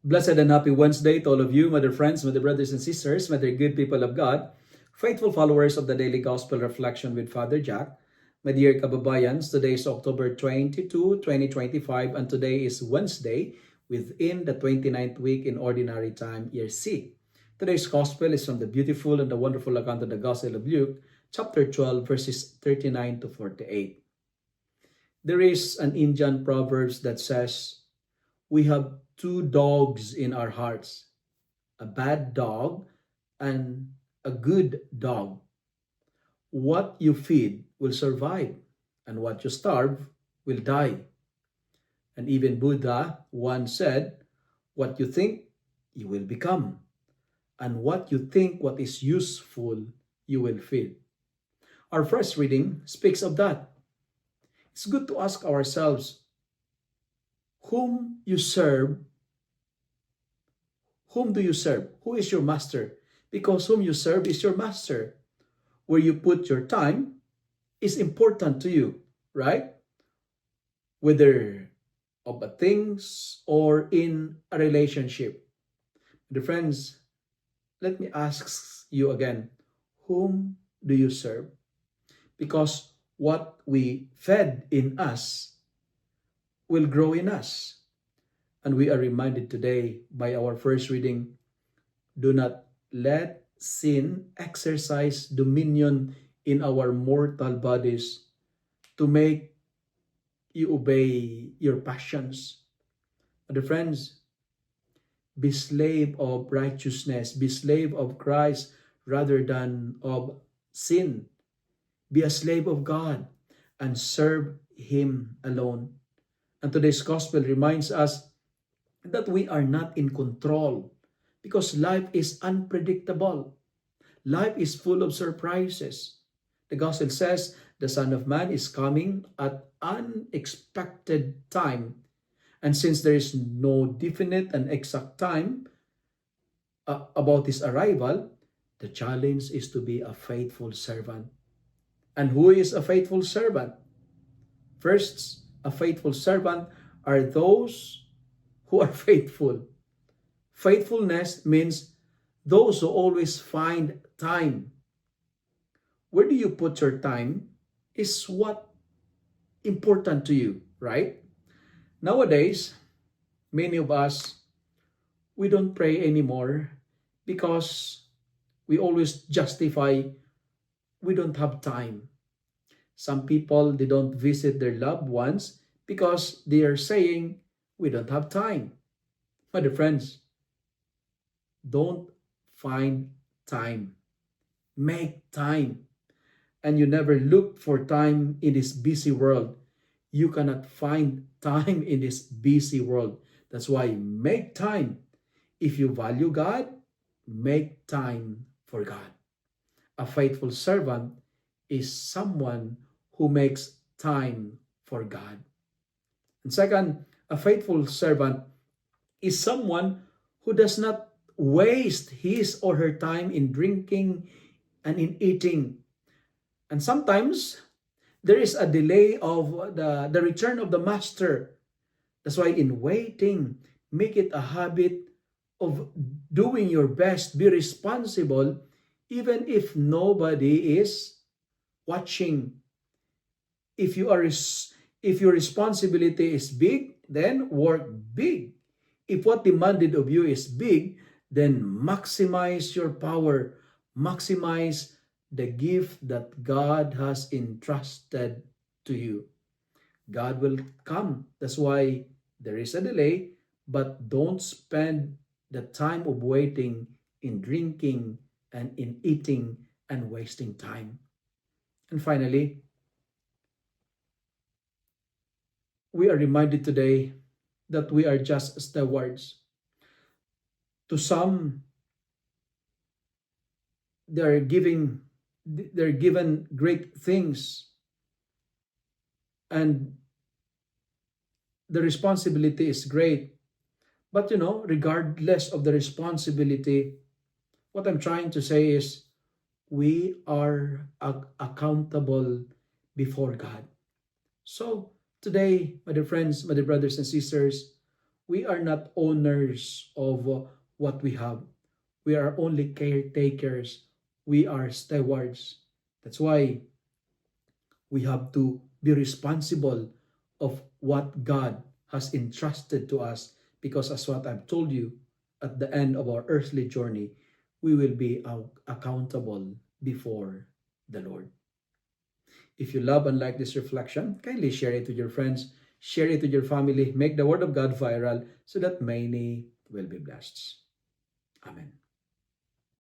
Blessed and happy Wednesday to all of you, my dear friends, my dear brothers and sisters, my dear good people of God, faithful followers of the Daily Gospel Reflection with Father Jack. My dear kababayans, today is October 22, 2025, and today is Wednesday within the 29th week in Ordinary Time, Year C. Today's Gospel is from the beautiful and the wonderful account of the Gospel of Luke, chapter 12, verses 39 to 48. There is an Indian proverb that says, we have two dogs in our hearts, a bad dog and a good dog. What you feed will survive, and what you starve will die. And even Buddha once said, what you think, you will become. And what you think what is useful, you will feed. Our first reading speaks of that. It's good to ask ourselves, whom you serve, whom do you serve? Who is your master? Because whom you serve is your master. Where you put your time is important to you, right? Whether of the things or in a relationship. Dear friends, let me ask you again, whom do you serve? Because what we fed in us will grow in us. And we are reminded today by our first reading, do not let sin exercise dominion in our mortal bodies to make you obey your passions. But friends, be slave of righteousness, be slave of Christ rather than of sin. Be a slave of God and serve Him alone. And today's gospel reminds us that we are not in control because life is unpredictable. Life is full of surprises. The gospel says the Son of Man is coming at unexpected time. And since there is no definite and exact time about his arrival, the challenge is to be a faithful servant. And who is a faithful servant? First, a faithful servant are those who are faithful. Faithfulness means those who always find time. Where do you put your time is what important to you, right? Nowadays, many of us, we don't pray anymore because we always justify we don't have time. Some people, they don't visit their loved ones because they are saying we don't have time. My dear friends, don't find time. Make time. And you never look for time in this busy world. You cannot find time in this busy world. That's why make time. If you value God, make time for God. A faithful servant is someone who makes time for God. And second, a faithful servant is someone who does not waste his or her time in drinking and in eating. And sometimes there is a delay of the return of the master. That's why in waiting, make it a habit of doing your best, be responsible, even if nobody is watching. If you are if your responsibility is big, then work big. If what demanded of you is big, then maximize your power, maximize the gift that God has entrusted to you. God will come. That's why there is a delay, but don't spend the time of waiting in drinking and in eating and wasting time. And finally, we are reminded today that we are just stewards. To some, they're given great things, and the responsibility is great. But regardless of the responsibility, what I'm trying to say is we are accountable before God. So today, my dear friends, my dear brothers and sisters, We are not owners of what we have. We are only caretakers. We are stewards. That's why we have to be responsible of what God has entrusted to us, because as what I've told you, at the end of our earthly journey, we will be accountable before the Lord. If you love and like this reflection, kindly share it with your friends, share it with your family, make the Word of God viral so that many will be blessed. Amen.